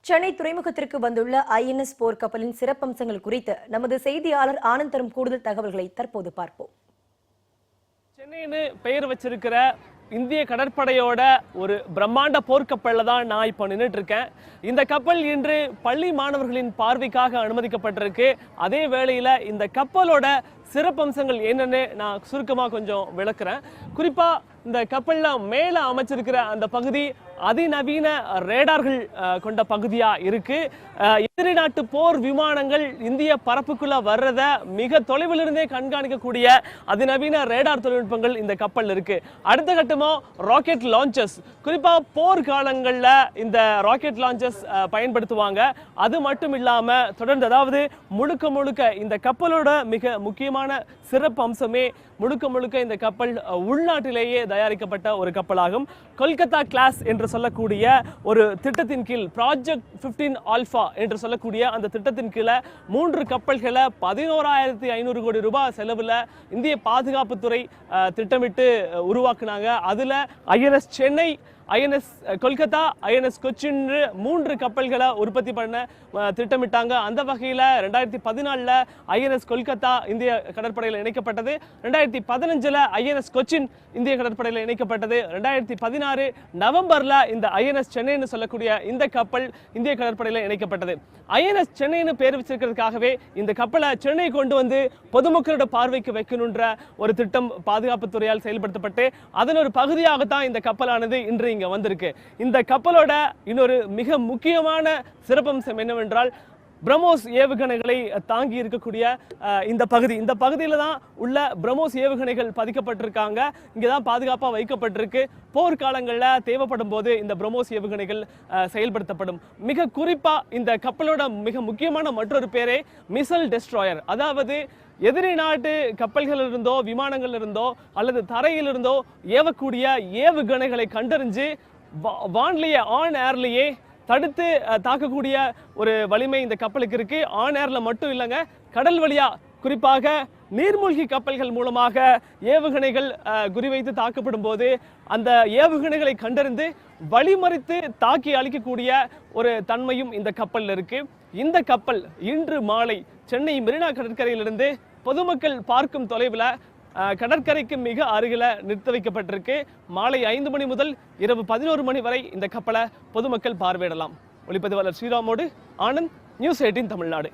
சென்னை துறைமுகத்திற்கு வந்துள்ள INS போர் கப்பலின் சிறப்பம்சங்கள் குறித்து நமது செய்தியாளர் ஆனந்த் தரும் கூடுதல் தகவல்களை தற்போது பார்ப்போம். சென்னைன்னு பெயர் வச்சிருக்கிற இந்திய கடற்படையோட ஒரு பிரம்மாண்ட போர்க்கப்பல்ல தான் நான் இப்போ நின்றுட்டு இருக்கேன். இந்த கப்பல் இன்று பள்ளி மாணவர்களின் பார்வைக்காக அனுமதிக்கப்பட்டிருக்கு. அதே வேளையில் இந்த கப்பலோட சிறப்பம்சங்கள் என்னன்னு நான் சுருக்கமாக கொஞ்சம் விளக்குறேன். குறிப்பாக இந்த கப்பல்ல மேலே அமைச்சிருக்கிற அந்த பகுதி அதிநவீன ரேடார்கள் கொண்ட பகுதியா இருக்கு. எதிரி நாட்டு போர் விமானங்கள் இந்திய பரப்புக்குள்ள வர்றத மிக தொலைவில் இருந்தே கண்காணிக்கக்கூடிய அதிநவீன ரேடார் தொழில்நுட்பங்கள் இந்த கப்பல் இருக்கு. அடுத்த கட்டமா ராக்கெட் லான்ச்சஸ், குறிப்பா போர்க்காலங்களில் இந்த ராக்கெட் லான்ச்சஸ் பயன்படுத்துவாங்க. அது மட்டும் இல்லாம தொடர்ந்து, அதாவது முழுக்க இந்த கப்பலோட மிக முக்கியமான சிறப்பு அம்சமே முழுக்க இந்த கப்பல் உள்நாட்டிலேயே தயாரிக்கப்பட்ட ஒரு கப்பலாகும். கொல்கத்தா கிளாஸ் என்று சொல்லக்கூடிய ஒரு திட்டத்தின் கீழ், ப்ராஜெக்ட் 15 ஆல்பா என்று சொல்லக்கூடிய அந்த திட்டத்தின் கீழே 3 கப்பல்களை 11,500 கோடி ரூபாய் செலவில் இந்திய பாதுகாப்புத்துறை திட்டமிட்டு உருவாக்குனாங்க. அதில் INS Chennai, INS Kolkata, INS Cochin 3 கப்பல்களை உற்பத்தி பண்ண திட்டமிட்டாங்க. அந்த வகையில் 2014 INS கொல்கத்தா இந்திய கடற்படையில் இணைக்கப்பட்டது. 2015 INS கொச்சின் இந்திய கடற்படையில் இணைக்கப்பட்டது. 2016 நவம்பரில் இந்த INS சென்னைன்னு சொல்லக்கூடிய இந்த கப்பல் இந்திய கடற்படையில் இணைக்கப்பட்டது. INS சென்னைன்னு பேர் வச்சிருக்கிறதுக்காகவே இந்த கப்பலை சென்னை கொண்டு வந்து பொதுமக்களோட பார்வைக்கு வைக்கணுன்ற ஒரு திட்டம் பாதுகாப்புத்துறையால் செயல்படுத்தப்பட்டு அதன் ஒரு பகுதியாகத்தான் இந்த கப்பலானது இன்று இங்க வந்திருக்கு. இந்த கப்பலோட இன்னொரு மிக முக்கியமான சிறப்பம்சம் என்னவென்றால், பிரம்மோஸ் ஏவுகணைகளை தாங்கி இருக்கக்கூடிய இந்த பகுதியில் தான் உள்ள பிரம்மோஸ் ஏவுகணைகள் பதிக்கப்பட்டிருக்காங்க. இங்கே தான் பாதுகாப்பாக வைக்கப்பட்டிருக்கு. போர்க்காலங்களில் தேவைப்படும் போது இந்த பிரம்மோஸ் ஏவுகணைகள் செயல்படுத்தப்படும். மிக குறிப்பாக இந்த கப்பலோட மிக முக்கியமான மற்றொரு பேரே மிசைல் டெஸ்ட்ராயர். அதாவது எதிரி நாட்டு கப்பல்கள் இருந்தோ, விமானங்கள் இருந்தோ அல்லது தரையில் இருந்தோ ஏவக்கூடிய ஏவுகணைகளை கண்டறிஞ்சு வான்லேயே, ஆன் ஏர்லேயே தடுத்து தாக்கக்கூடிய ஒரு வலிமை இந்த கப்பலுக்கு இருக்கு. ஆன் ஏர்ல மட்டும் இல்லைங்க, கடல் வழியா, குறிப்பாக நீர்மூழ்கி கப்பல்கள் மூலமாக ஏவுகணைகள் குறிவைத்து தாக்கப்படும் போது அந்த ஏவுகணைகளை கண்டறிந்து வழிமறித்து தாக்கி அளிக்கக்கூடிய ஒரு தன்மையும் இந்த கப்பல் இருக்கு. இந்த கப்பல் இன்று மாலை சென்னை மெரினா கடற்கரையிலிருந்து பொதுமக்கள் பார்க்கும் தொலைவில் கடற்கரைக்கு மிக அருகில் நிறுத்த வைக்கப்பட்டிருக்கு. மாலை 5 மணி முதல் இரவு 11 மணி வரை இந்த கப்பலை பொதுமக்கள் பார்வையிடலாம். ஒளிப்பதிவாளர் ஸ்ரீராமோடு ஆனந்த், நியூஸ் 18 தமிழ்நாடு.